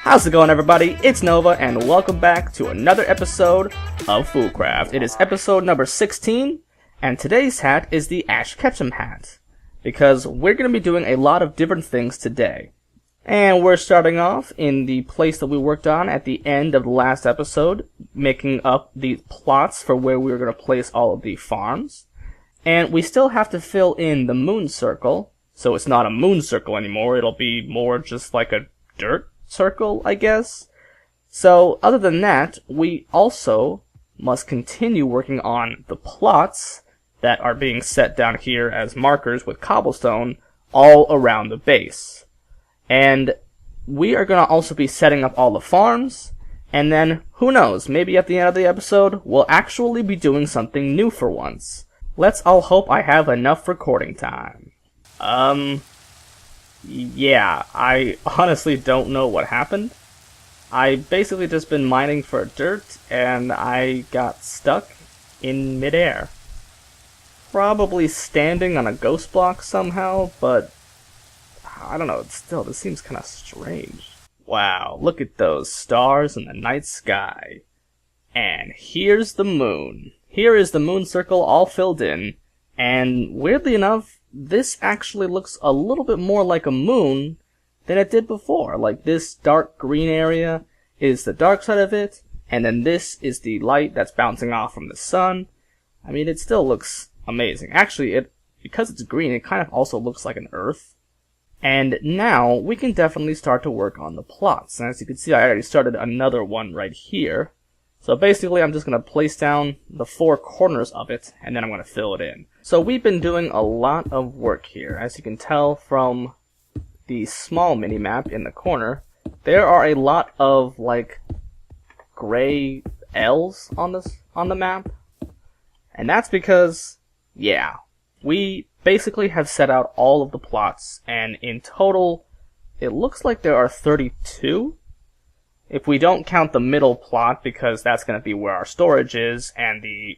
How's it going, everybody? It's Nova, and welcome back to another episode of Foolcraft. It is episode number 16, and today's hat is the Ash Ketchum hat, because we're going to be doing a lot of different things today. And we're starting off in the place that we worked on at the end of the last episode, making up the plots for where we were going to place all of the farms. And we still have to fill in the moon circle, so it's not a moon circle anymore, it'll be more just like a dirt circle, I guess. So, other than that, we also must continue working on the plots that are being set down here as markers with cobblestone all around the base. And we are going to also be setting up all the farms, and then, who knows, maybe at the end of the episode, we'll actually be doing something new for once. Let's all hope I have enough recording time. Yeah, I honestly don't know what happened. I basically just been mining for dirt, and I got stuck in midair. Probably standing on a ghost block somehow, but I don't know, still, this seems kind of strange. Wow, look at those stars in the night sky. And here's the moon. Here is the moon circle all filled in, and weirdly enough, this actually looks a little bit more like a moon than it did before. Like, this dark green area is the dark side of it, and then this is the light that's bouncing off from the sun. I mean, it still looks amazing. Actually, because it's green, it kind of also looks like an Earth. And now, we can definitely start to work on the plots. And as you can see, I already started another one right here. So basically, I'm just going to place down the four corners of it, and then I'm going to fill it in. So we've been doing a lot of work here. As you can tell from the small mini-map in the corner, there are a lot of, like, gray L's on the map. And that's because, yeah, we basically have set out all of the plots, and in total, it looks like there are 32. If we don't count the middle plot, because that's going to be where our storage is, and the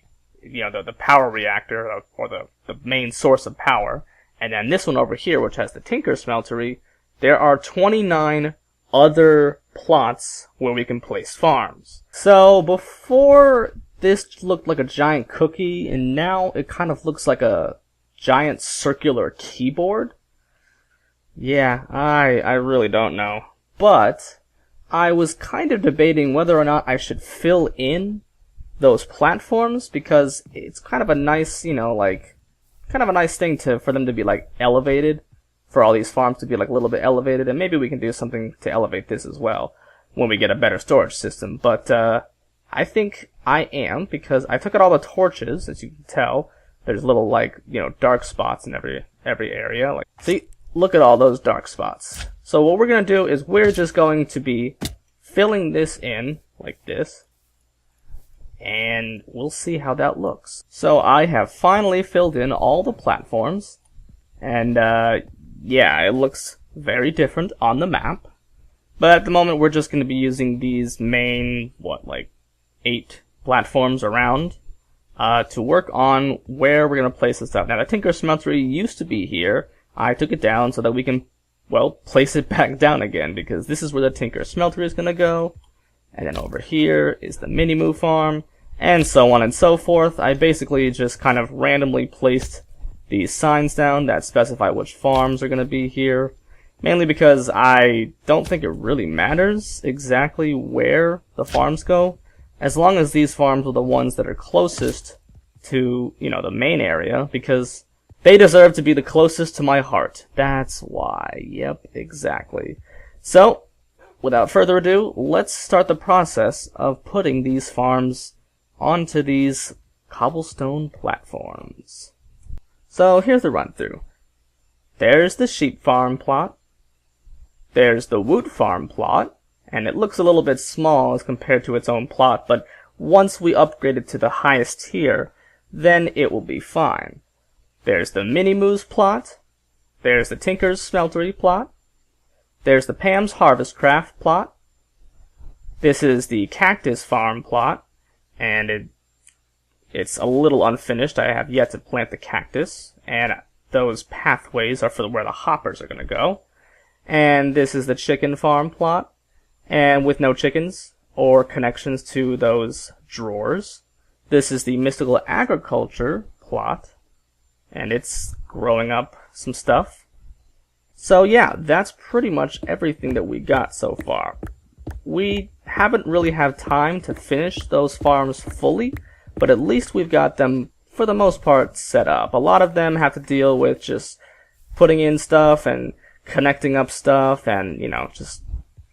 power reactor, or the main source of power, and then this one over here, which has the Tinker Smeltery, there are 29 other plots where we can place farms. So, before this looked like a giant cookie, and now it kind of looks like a giant circular keyboard. Yeah, I really don't know. But I was kind of debating whether or not I should fill in those platforms, because it's kind of a nice, kind of a nice thing for them to be, like, elevated, for all these farms to be, like, a little bit elevated, and maybe we can do something to elevate this as well, when we get a better storage system. But, I think I am, because I took out all the torches, as you can tell. There's little, like, dark spots in every area. Like, see? Look at all those dark spots. So what we're going to do is we're just going to be filling this in like this, and we'll see how that looks. So I have finally filled in all the platforms, and yeah, it looks very different on the map. But at the moment we're just going to be using these main, 8 platforms around to work on where we're going to place this stuff. Now the Tinker Smeltery used to be here. I took it down so that we can, place it back down again, because this is where the Tinker Smeltery is going to go. And then over here is the Mini-Moo farm, and so on and so forth. I basically just kind of randomly placed these signs down that specify which farms are going to be here. Mainly because I don't think it really matters exactly where the farms go, as long as these farms are the ones that are closest to, the main area, because they deserve to be the closest to my heart. That's why. Yep, exactly. So, without further ado, let's start the process of putting these farms onto these cobblestone platforms. So, here's the run-through. There's the sheep farm plot. There's the wood farm plot. And it looks a little bit small as compared to its own plot, but once we upgrade it to the highest tier, then it will be fine. There's the Mini-Moo's plot. There's the Tinker's Smeltery plot. There's the Pam's Harvest Craft plot. This is the Cactus Farm plot, and it's a little unfinished. I have yet to plant the cactus, and those pathways are for where the hoppers are going to go. And this is the Chicken Farm plot. and with no chickens or connections to those drawers. This is the Mystical Agriculture plot, and it's growing up some stuff. So yeah, that's pretty much everything that we got so far. We haven't really had time to finish those farms fully, but at least we've got them, for the most part, set up. A lot of them have to deal with just putting in stuff and connecting up stuff and, you know, just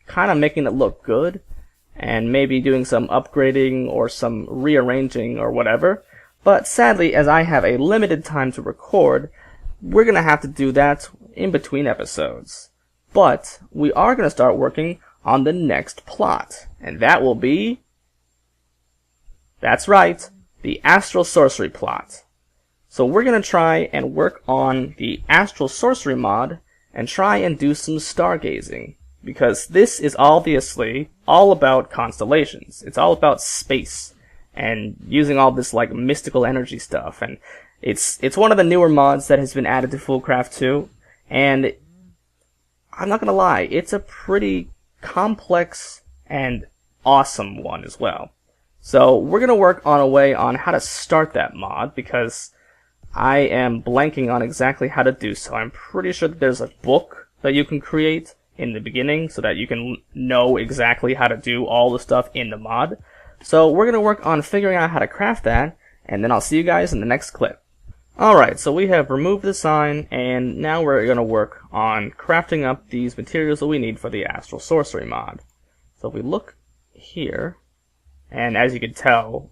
kind of making it look good, and maybe doing some upgrading or some rearranging or whatever. But sadly, as I have a limited time to record, we're going to have to do that in between episodes. But we are going to start working on the next plot, and that will be... that's right, the Astral Sorcery plot. So we're going to try and work on the Astral Sorcery Mod and try and do some stargazing, because this is obviously all about constellations. It's all about space and using all this like mystical energy stuff, and it's one of the newer mods that has been added to Foolcraft 2, and I'm not going to lie, it's a pretty complex and awesome one as well. So we're going to work on a way on how to start that mod, because I am blanking on exactly how to do so. I'm pretty sure that there's a book that you can create in the beginning so that you can know exactly how to do all the stuff in the mod. So we're going to work on figuring out how to craft that, and then I'll see you guys in the next clip. Alright, so we have removed the sign, and now we're going to work on crafting up these materials that we need for the Astral Sorcery mod. So if we look here, and as you can tell,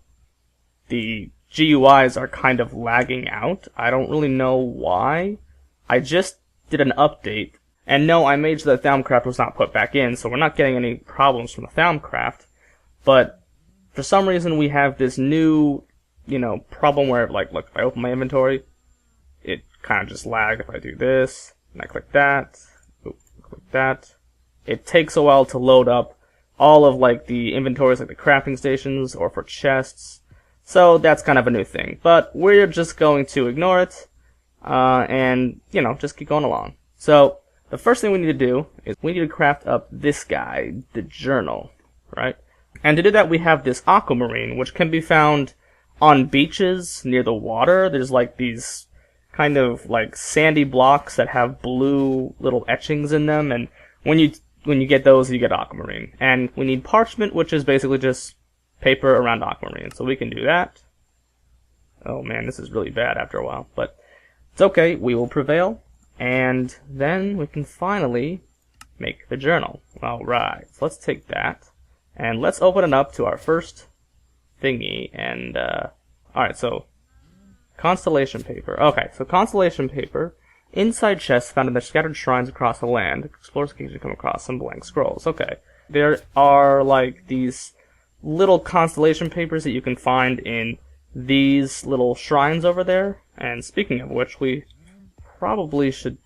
the GUIs are kind of lagging out. I don't really know why. I just did an update, and no, I made sure that Thaumcraft was not put back in, so we're not getting any problems from the Thaumcraft. But for some reason we have this new, you know, problem where, like, look, if I open my inventory, it kind of just lags. If I do this, and I click that, click that, it takes a while to load up all of, like, the inventories, like the crafting stations, or for chests. So that's kind of a new thing. But we're just going to ignore it, and, you know, just keep going along. So the first thing we need to do is we need to craft up this guy, the journal, right? And to do that, we have this aquamarine, which can be found on beaches near the water. There's like these kind of like sandy blocks that have blue little etchings in them, and when you get those, you get aquamarine. And we need parchment, which is basically just paper around aquamarine. So we can do that. Oh man, this is really bad after a while, but it's okay, we will prevail. And then we can finally make the journal. Alright, so let's take that, and let's open it up to our first thingy, and, alright, so, constellation paper. Okay, so constellation paper, inside chests found in the scattered shrines across the land. Explorers occasionally come across some blank scrolls. Okay, there are, like, these little constellation papers that you can find in these little shrines over there, and speaking of which, we probably should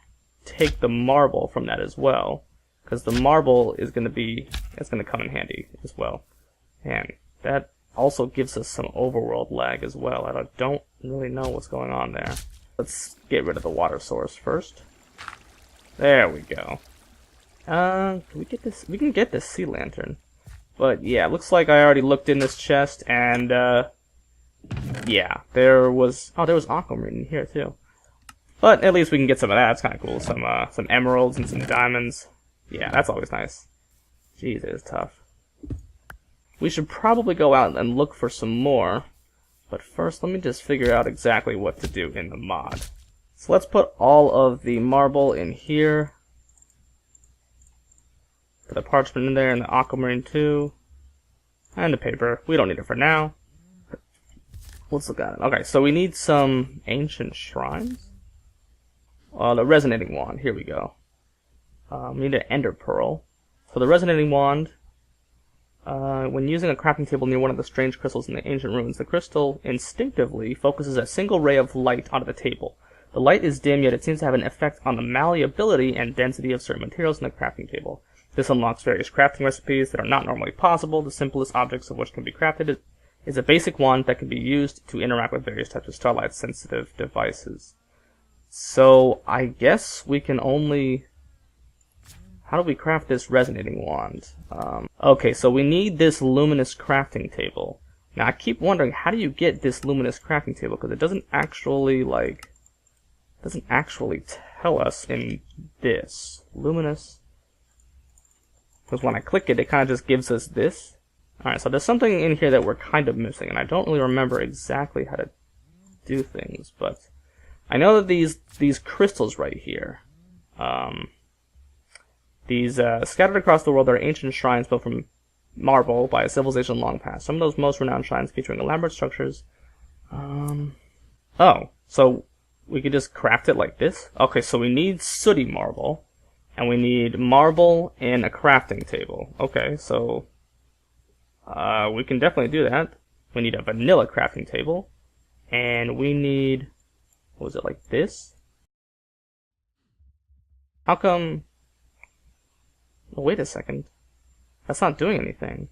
take the marble from that as well, because the marble is going to come in handy as well, and that also gives us some overworld lag as well. I don't really know what's going on there. Let's get rid of the water source first. There we go. Can we get this? We can get this sea lantern. But yeah, it looks like I already looked in this chest, and yeah, there was aquamarine in here too. But at least we can get some of that. It's kind of cool. Some emeralds and some diamonds. Yeah, that's always nice. Jeez, it is tough. We should probably go out and look for some more. But first, let me just figure out exactly what to do in the mod. So let's put all of the marble in here. Put the parchment in there, and the aquamarine too. And the paper. We don't need it for now. Let's look at it. Okay, so we need some ancient shrines. The resonating wand. Here we go. We need an ender pearl. So the resonating wand, when using a crafting table near one of the strange crystals in the ancient ruins, the crystal instinctively focuses a single ray of light onto the table. The light is dim, yet it seems to have an effect on the malleability and density of certain materials in the crafting table. This unlocks various crafting recipes that are not normally possible. The simplest objects of which can be crafted is a basic wand that can be used to interact with various types of starlight-sensitive devices. So, I guess we can only... How do we craft this resonating wand? Okay, so we need this luminous crafting table. Now I keep wondering, how do you get this luminous crafting table? Because it doesn't actually tell us in this luminous. Because when I click it, it kind of just gives us this. Alright, so there's something in here that we're kind of missing, and I don't really remember exactly how to do things, but I know that these crystals right here, these scattered across the world are ancient shrines built from marble by a civilization long past. Some of those most renowned shrines featuring elaborate structures. Oh, so we could just craft it like this? Okay, so we need sooty marble, and we need marble and a crafting table. Okay, so we can definitely do that. We need a vanilla crafting table, and we need, what was it, like this? How come? Oh, wait a second. That's not doing anything.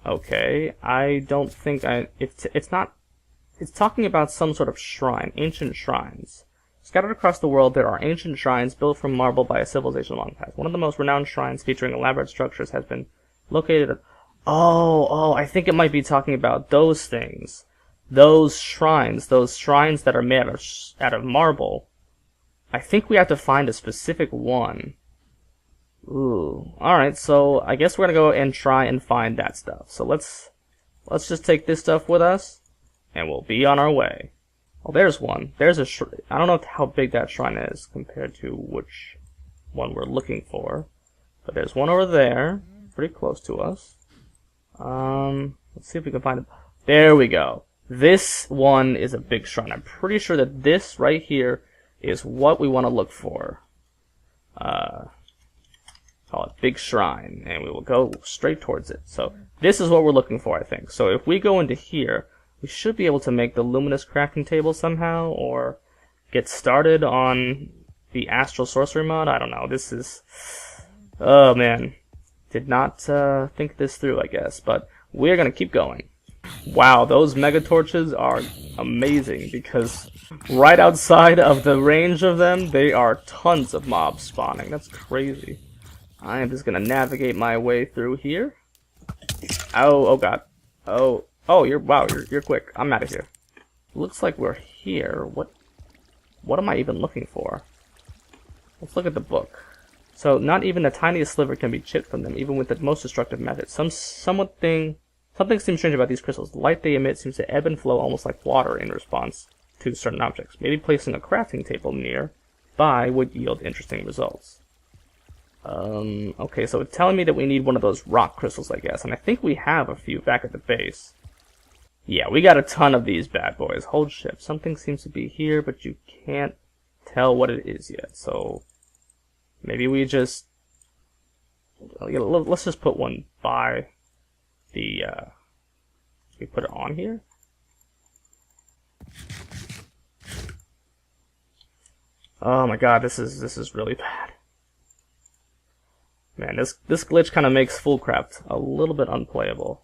Okay, I don't think it's not. It's talking about some sort of shrine, ancient shrines. Scattered across the world, there are ancient shrines built from marble by a civilization long past. One of the most renowned shrines featuring elaborate structures has been located at... Oh, I think it might be talking about those things. Those shrines that are made out of marble. I think we have to find a specific one. Ooh, alright, so I guess we're gonna go and try and find that stuff. So let's just take this stuff with us, and we'll be on our way. Oh, there's one. There's a I don't know how big that shrine is compared to which one we're looking for. But there's one over there, pretty close to us. Let's see if we can find it. There we go. This one is a big shrine. I'm pretty sure that this right here is what we want to look for. Call it Big Shrine, and we will go straight towards it. So this is what we're looking for, I think. So if we go into here, we should be able to make the luminous crafting table somehow, or get started on the Astral Sorcery Mod. I don't know. This is... Oh, man. Did not think this through, I guess. But we're going to keep going. Wow, those mega torches are amazing, because right outside of the range of them, they are tons of mobs spawning. That's crazy. I am just going to navigate my way through here. Oh god. Oh, you're quick. I'm out of here. Looks like we're here. What am I even looking for? Let's look at the book. So, not even the tiniest sliver can be chipped from them, even with the most destructive methods. Something seems strange about these crystals. The light they emit seems to ebb and flow almost like water in response to certain objects. Maybe placing a crafting table nearby would yield interesting results. Okay, so it's telling me that we need one of those rock crystals, I guess, and I think we have a few back at the base. Yeah, we got a ton of these bad boys. Hold shift. Something seems to be here, but you can't tell what it is yet, so maybe we just... let's just put one by the... we put it on here? Oh my god, this is really bad. Man, this glitch kind of makes Foolcraft a little bit unplayable.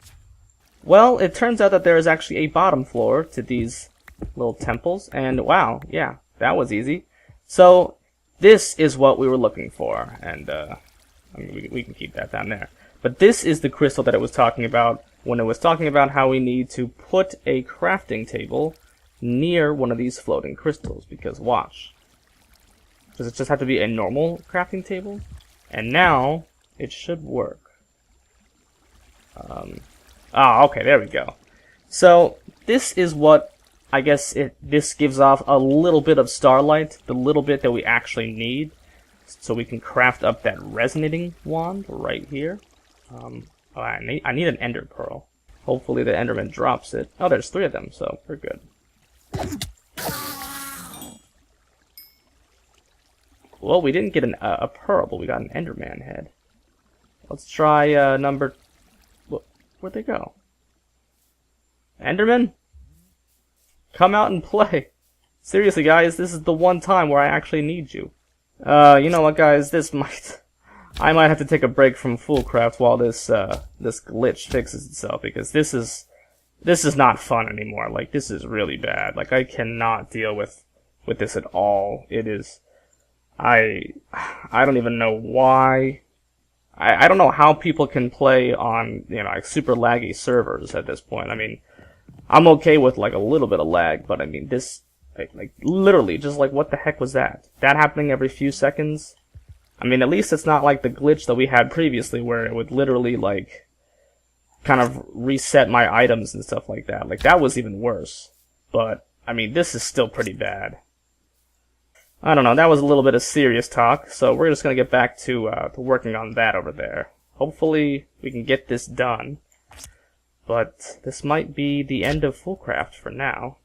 Well, it turns out that there is actually a bottom floor to these little temples, and wow, yeah, that was easy. So, this is what we were looking for, and I mean, we can keep that down there. But this is the crystal that it was talking about when it was talking about how we need to put a crafting table near one of these floating crystals, because watch. Does it just have to be a normal crafting table? And now, it should work. Okay, there we go. So, this is what, I guess, this gives off a little bit of starlight, the little bit that we actually need, so we can craft up that resonating wand right here. I need an ender pearl. Hopefully the enderman drops it. Oh, there's 3 of them, so we're good. Well, we didn't get a pearl, but we got an enderman head. Let's try number... Where'd they go? Enderman? Come out and play. Seriously, guys, this is the one time where I actually need you. You know what, guys? I might have to take a break from Foolcraft while this glitch fixes itself, because this is not fun anymore. Like, this is really bad. Like, I cannot deal with this at all. It is... I don't even know why. I don't know how people can play on, you know, like super laggy servers at this point. I mean, I'm okay with like a little bit of lag, but I mean this, like literally, just like what the heck was that? That happening every few seconds? I mean, at least it's not like the glitch that we had previously where it would literally like kind of reset my items and stuff like that. Like that was even worse. But I mean, this is still pretty bad. I don't know, that was a little bit of serious talk, so we're just going to get back to working on that over there. Hopefully we can get this done, but this might be the end of Foolcraft for now.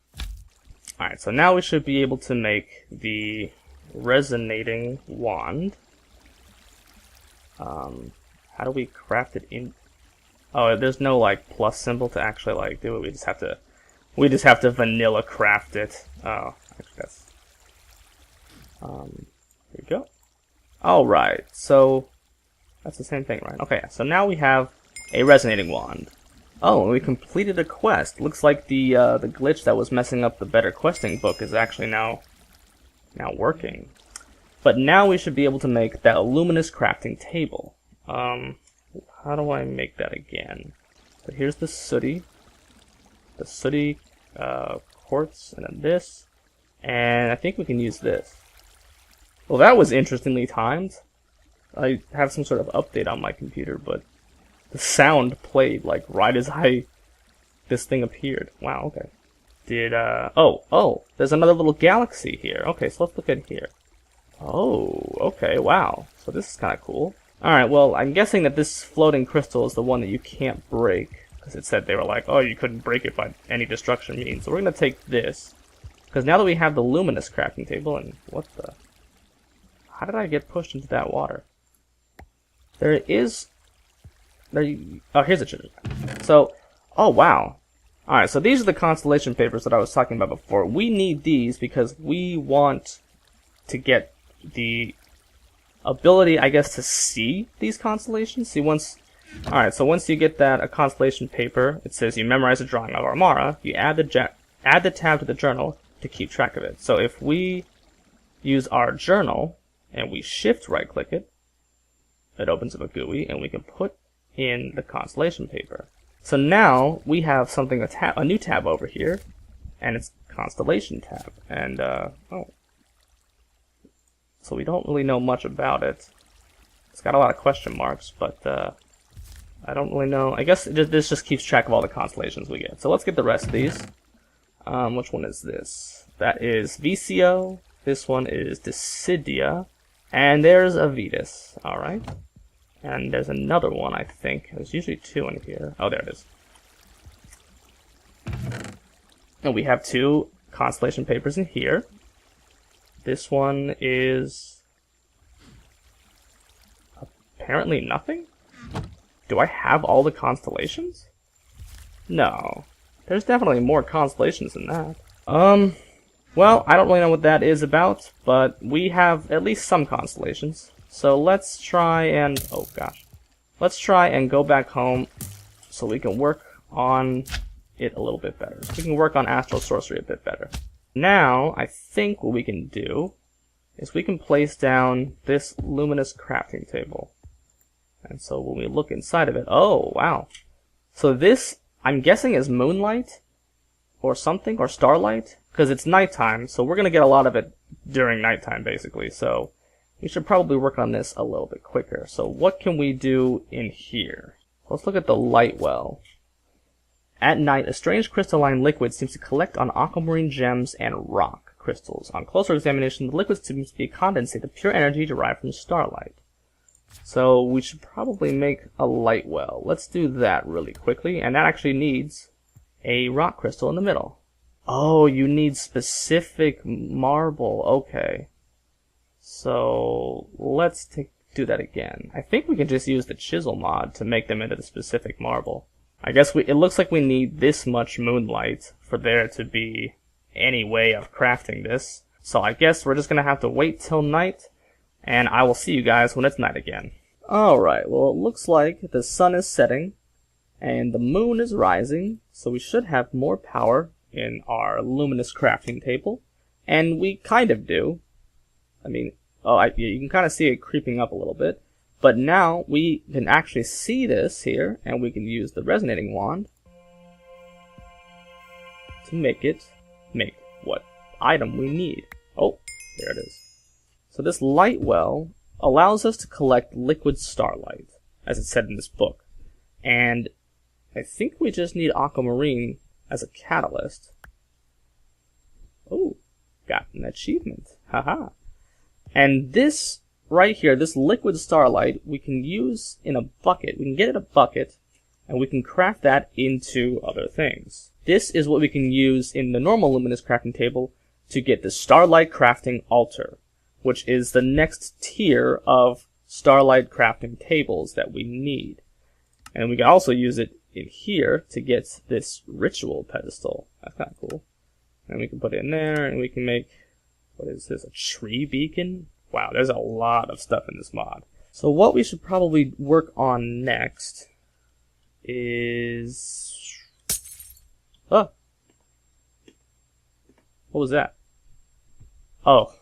Alright, so now we should be able to make the resonating wand. How do we craft it in... Oh, there's no like plus symbol to actually like do it, we just have to vanilla craft it. Oh, actually that's... here we go. Alright, so that's the same thing, right? Okay, so now we have a resonating wand. Oh, and we completed a quest. Looks like the glitch that was messing up the better questing book is actually now working. But now we should be able to make that luminous crafting table. How do I make that again? So here's the sooty quartz, and then this, and I think we can use this. Well, that was interestingly timed. I have some sort of update on my computer, but the sound played like right as this thing appeared. Wow, okay. Oh, there's another little galaxy here. Okay, so let's look at here. Oh, okay, wow. So this is kind of cool. Alright, well, I'm guessing that this floating crystal is the one that you can't break, because it said they were like, oh, you couldn't break it by any destruction means. So we're going to take this, because now that we have the luminous crafting table, and what the... How did I get pushed into that water? Oh, here's a treasure. So, oh wow. Alright, so these are the constellation papers that I was talking about before. We need these because we want to get the ability, I guess, to see these constellations. See, Alright, so once you get a constellation paper, it says you memorize a drawing of Armara, you add the tab to the journal to keep track of it. So if we use our journal, and we shift right click it, it opens up a GUI, and we can put in the constellation paper. So now we have something, a new tab over here, and it's constellation tab. And so we don't really know much about it. It's got a lot of question marks, but I don't really know. I guess this just keeps track of all the constellations we get. So let's get the rest of these. Which one is this? That is VCO. This one is Decidia. And there's Avitus, alright. And there's another one, I think. There's usually two in here. Oh, there it is. And we have two constellation papers in here. This one is... apparently nothing? Do I have all the constellations? No. There's definitely more constellations than that. Well, I don't really know what that is about, but we have at least some constellations. So let's try and... oh gosh. Let's try and go back home so we can work on it a little bit better. So we can work on Astral Sorcery a bit better. Now, I think what we can do is we can place down this luminous crafting table. And so when we look inside of it... oh, wow. So this, I'm guessing, is moonlight? Or something? Or starlight? Because it's nighttime, so we're going to get a lot of it during nighttime, basically. So we should probably work on this a little bit quicker. So what can we do in here? Let's look at the light well. At night, a strange crystalline liquid seems to collect on aquamarine gems and rock crystals. On closer examination, the liquid seems to be a condensate of pure energy derived from starlight. So we should probably make a light well. Let's do that really quickly, and that actually needs a rock crystal in the middle. Oh, you need specific marble. Okay. So let's do that again. I think we can just use the chisel mod to make them into the specific marble. I guess it looks like we need this much moonlight for there to be any way of crafting this. So I guess we're just going to have to wait till night, and I will see you guys when it's night again. Alright, well it looks like the sun is setting, and the moon is rising, so we should have more power in our luminous crafting table. And we kind of do. I mean, Oh, you can kind of see it creeping up a little bit. But now we can actually see this here, and we can use the resonating wand to make what item we need. Oh, there it is. So this light well allows us to collect liquid starlight, as it said in this book. And I think we just need aquamarine as a catalyst. Oh, got an achievement. Haha. And this right here, this liquid starlight, we can use in a bucket. We can get in a bucket, and we can craft that into other things. This is what we can use in the normal luminous crafting table to get the starlight crafting altar, which is the next tier of starlight crafting tables that we need. And we can also use it in here to get this ritual pedestal. That's kind of cool. And we can put it in there, and we can make, what is this, a tree beacon? Wow, there's a lot of stuff in this mod. So what we should probably work on next is... Oh! What was that? Oh,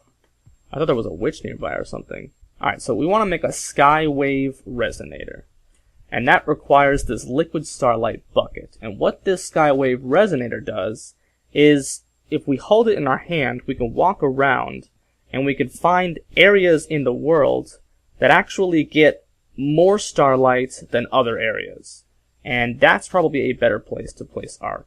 I thought there was a witch nearby or something. Alright, so we want to make a skywave resonator. And that requires this liquid starlight bucket. And what this skywave resonator does is, if we hold it in our hand, we can walk around and we can find areas in the world that actually get more starlight than other areas. And that's probably a better place to place our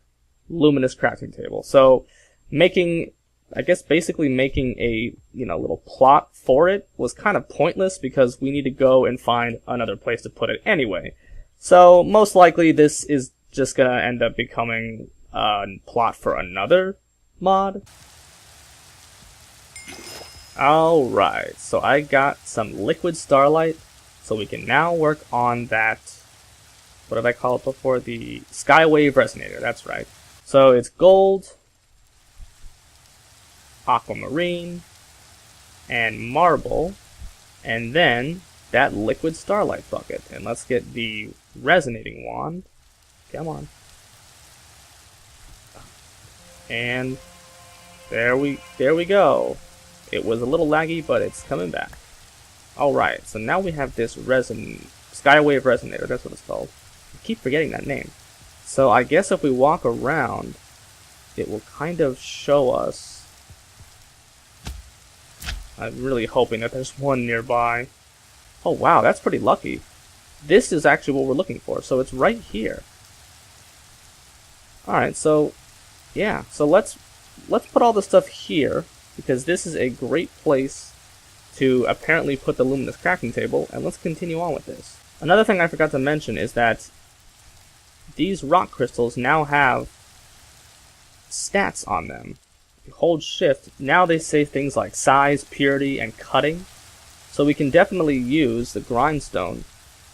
luminous crafting table. So basically making a, little plot for it was kind of pointless because we need to go and find another place to put it anyway. So most likely this is just gonna end up becoming a plot for another mod. Alright, so I got some liquid starlight, so we can now work on that, what did I call it before? The skywave resonator, that's right. So it's gold, aquamarine, and marble, and then that liquid starlight bucket. And let's get the resonating wand. Come on. And there we go. It was a little laggy, but it's coming back. Alright, so now we have this skywave resonator, that's what it's called. I keep forgetting that name. So I guess if we walk around, it will kind of show us. I'm really hoping that there's one nearby. Oh wow, that's pretty lucky. This is actually what we're looking for, so it's right here. Alright, so yeah, so let's put all the stuff here, because this is a great place to apparently put the luminous crafting table, and let's continue on with this. Another thing I forgot to mention is that these rock crystals now have stats on them. If you hold shift, now they say things like size, purity, and cutting. So we can definitely use the grindstone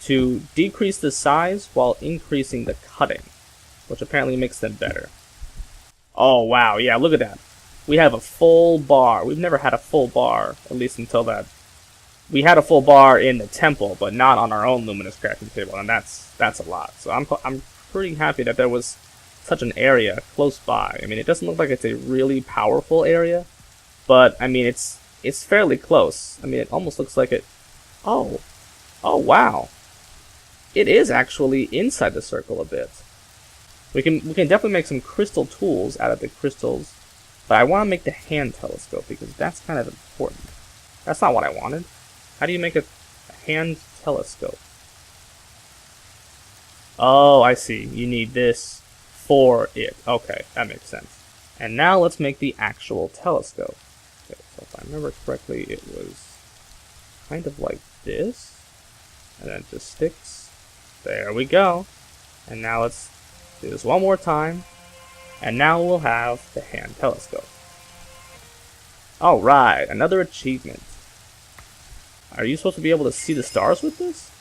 to decrease the size while increasing the cutting, which apparently makes them better. Oh wow, yeah, look at that. We have a full bar. We've never had a full bar, at least until that. We had a full bar in the temple, but not on our own luminous crafting table, and that's a lot. So I'm pretty happy that there was such an area close by. I mean, it doesn't look like it's a really powerful area, but I mean, it's fairly close. I mean, it almost looks like it. Oh wow! It is actually inside the circle a bit. We can definitely make some crystal tools out of the crystals. But I want to make the hand telescope, because that's kind of important. That's not what I wanted. How do you make a hand telescope? Oh, I see. You need this for it. Okay, that makes sense. And now let's make the actual telescope. Okay, so if I remember correctly, it was kind of like this. And then it just sticks. There we go. And now let's do this one more time. And now we'll have the hand telescope. Alright, another achievement. Are you supposed to be able to see the stars with this?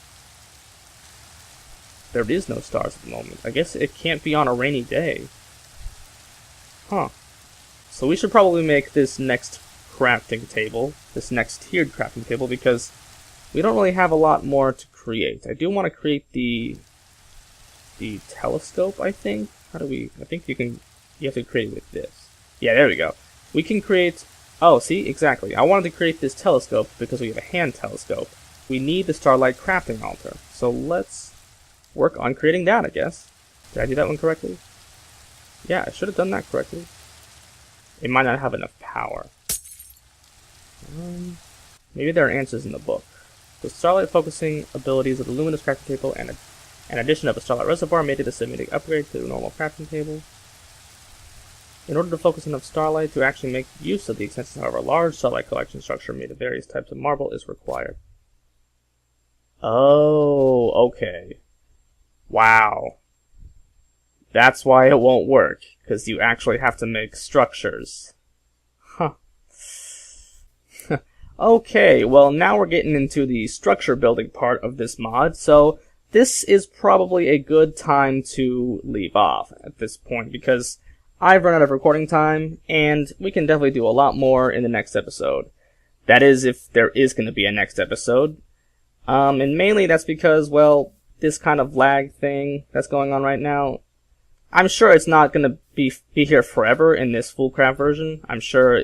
There is no stars at the moment. I guess it can't be on a rainy day. Huh. So we should probably make this next crafting table, this next tiered crafting table, because we don't really have a lot more to create. I do want to create the telescope, I think. How do we... I think you have to create it with this. Yeah, there we go. We can create Oh, see? Exactly. I wanted to create this telescope because we have a hand telescope. We need the starlight crafting altar. So let's work on creating that, I guess. Did I do that one correctly? Yeah, I should have done that correctly. It might not have enough power. Maybe there are answers in the book. The starlight focusing abilities of the luminous crafting table and an addition of a starlight reservoir made it a significant upgrade to the normal crafting table. In order to focus enough starlight to actually make use of the extensions, however, a large starlight collection structure made of various types of marble is required. Oh, okay. Wow. That's why it won't work, because you actually have to make structures. Huh. Okay, well now we're getting into the structure building part of this mod, so this is probably a good time to leave off at this point, because I've run out of recording time, and we can definitely do a lot more in the next episode. That is, if there is going to be a next episode. And mainly that's because, well, this kind of lag thing that's going on right now, I'm sure it's not going to be here forever in this Foolcraft version. I'm sure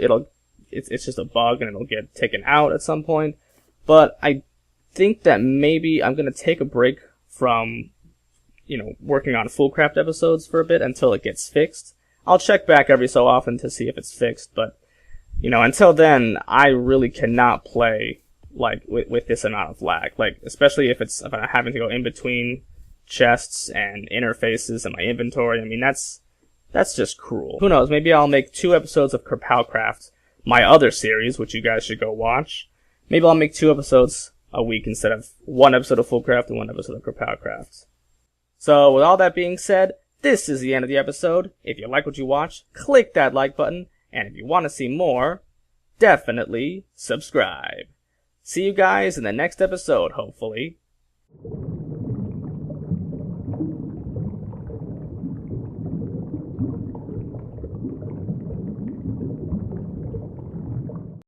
it's just a bug and it'll get taken out at some point. But I think that maybe I'm going to take a break from, working on Foolcraft episodes for a bit until it gets fixed. I'll check back every so often to see if it's fixed, but, until then, I really cannot play, with this amount of lag. Especially if I'm having to go in between chests and interfaces and my inventory. I mean, that's just cruel. Who knows, maybe I'll make 2 episodes of Kerpowcraft, my other series, which you guys should go watch. Maybe I'll make 2 episodes a week instead of 1 episode of Foolcraft and 1 episode of Kerpowcraft. So, with all that being said, this is the end of the episode. If you like what you watch, click that like button, and if you want to see more, definitely subscribe. See you guys in the next episode, hopefully.